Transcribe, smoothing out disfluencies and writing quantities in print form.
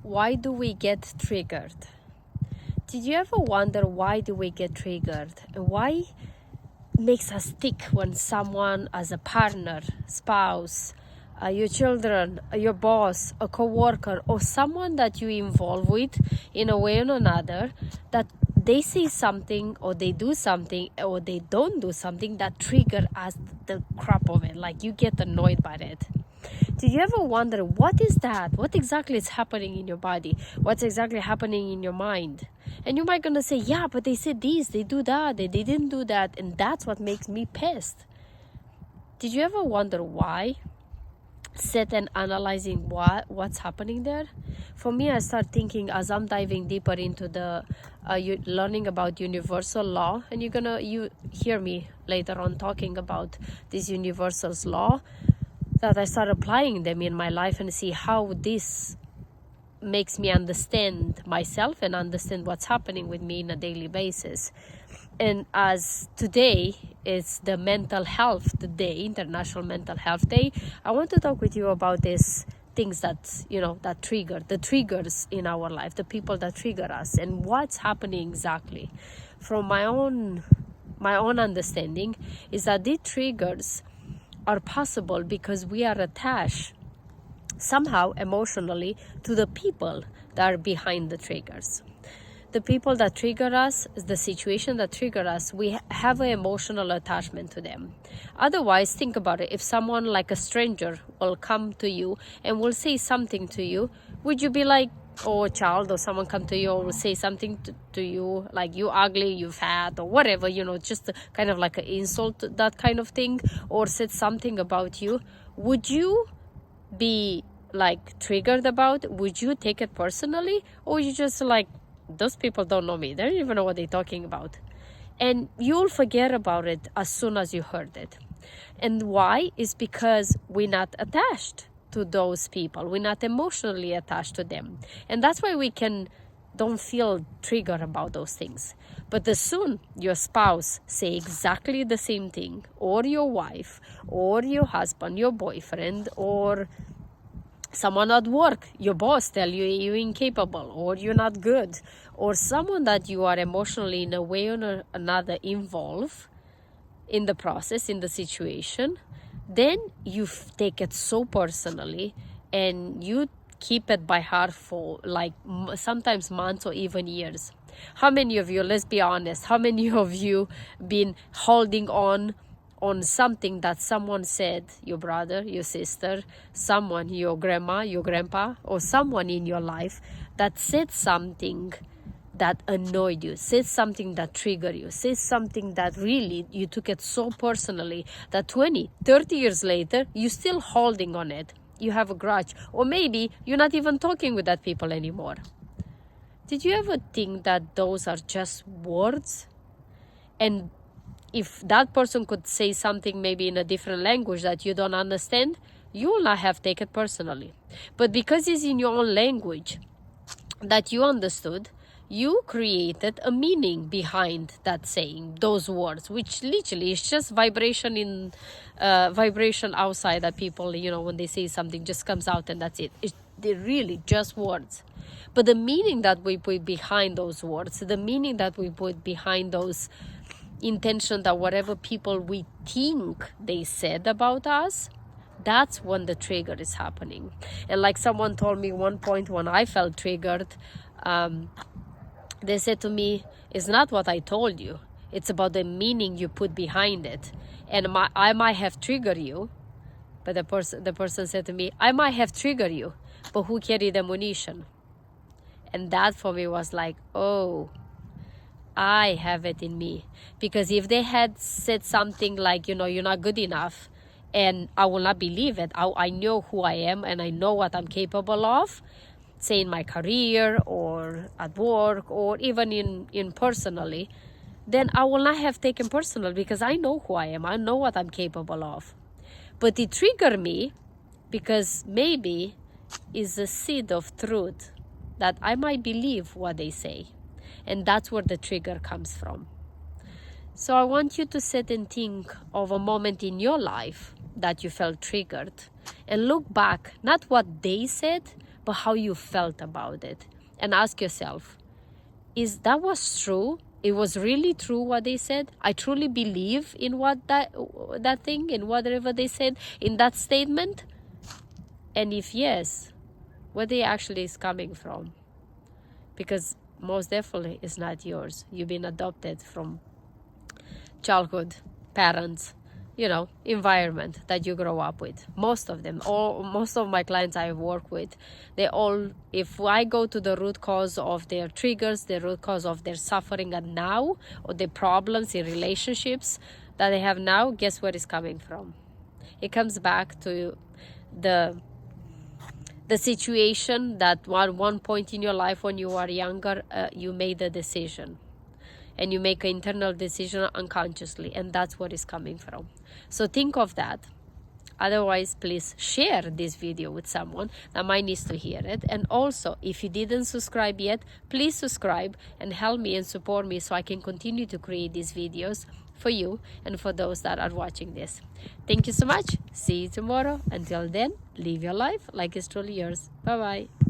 Why do we get triggered? Did you ever wonder why do we get triggered? And why makes us tick when someone as a partner, spouse, your children, your boss, a co-worker, or someone that you involve with in a way or another, that they say something or they do something or they don't do something that trigger us the crap of it, like you get annoyed by it. Did you ever wonder what is that? What exactly is happening in your body? What's exactly happening in your mind? And you might gonna say, yeah, but they said this, they do that, they didn't do that, and that's what makes me pissed. Did you ever wonder why? Sit and analyzing what's happening there. For me, I start thinking as I'm diving deeper into the learning about universal law, and you hear me later on talking about this universal law, that I start applying them in my life and see how this makes me understand myself and understand what's happening with me on a daily basis. And as today is the mental health day, International Mental Health Day, I want to talk with you about these things that, that trigger, the triggers in our life, the people that trigger us, and what's happening exactly. From my own understanding is that these triggers are possible because we are attached somehow emotionally to the people that are behind the triggers. The people that trigger us, the situation that trigger us, we have an emotional attachment to them. Otherwise, think about it. If someone like a stranger will come to you and will say something to you, would you be like, or a child or someone come to you or will say something to you like you ugly, you fat, or whatever, just kind of like an insult, that kind of thing, or said something about you, would you be like triggered about it? Would you take it personally, or you just like, those people don't know me, they don't even know what they're talking about, and you'll forget about it as soon as you heard it? And why? Is because we're not attached to those people, we're not emotionally attached to them, and that's why we don't feel triggered about those things. But as soon your spouse say exactly the same thing, or your wife, or your husband, your boyfriend, or someone at work, your boss tell you you're incapable or you're not good, or someone that you are emotionally in a way or another involved in the process, in the situation, then you take it so personally and you keep it by heart for like sometimes months or even years. How many of you, let's be honest, how many of you been holding on something that someone said, your brother, your sister, someone, your grandma, your grandpa, or someone in your life that said something that annoyed you, said something that triggered you, said something that really you took it so personally that 20, 30 years later, you're still holding on it. You have a grudge, or maybe you're not even talking with that people anymore. Did you ever think that those are just words? And if that person could say something maybe in a different language that you don't understand, you will not have taken it personally. But because it's in your own language that you understood, you created a meaning behind that saying, those words, which literally is just vibration outside that people, when they say something, just comes out and that's it. They're really just words. But the meaning that we put behind those words, the meaning that we put behind those intention, that whatever people we think they said about us, that's when the trigger is happening. And like someone told me one point when I felt triggered, they said to me, it's not what I told you, it's about the meaning you put behind it. And I might have triggered you, but the person said to me, I might have triggered you, but who carried the ammunition? And that for me was like, oh, I have it in me. Because if they had said something like, you're not good enough, and I will not believe it, I know who I am and I know what I'm capable of, say in my career or at work or even in personally, then I will not have taken personal because I know who I am, I know what I'm capable of. But it triggered me because maybe it's a seed of truth that I might believe what they say. And that's where the trigger comes from. So I want you to sit and think of a moment in your life that you felt triggered and look back, not what they said, but how you felt about it. And ask yourself, is that was true? It was really true what they said? I truly believe in what that thing, in whatever they said in that statement? And if yes, where they actually is coming from? Because most definitely it's not yours. You've been adopted from childhood, parents, environment that you grow up with. Most of them, most of my clients I work with, they all, if I go to the root cause of their triggers, the root cause of their suffering and now, or the problems in relationships that they have now, guess where it's coming from? It comes back to the situation that at one point in your life when you were younger, you made a decision. And you make an internal decision unconsciously, and that's what is coming from. So think of that. Otherwise, please share this video with someone that might need to hear it. And also, if you didn't subscribe yet, please subscribe and help me and support me so I can continue to create these videos for you and for those that are watching this. Thank you so much. See you tomorrow. Until then, live your life like it's truly yours. Bye-bye.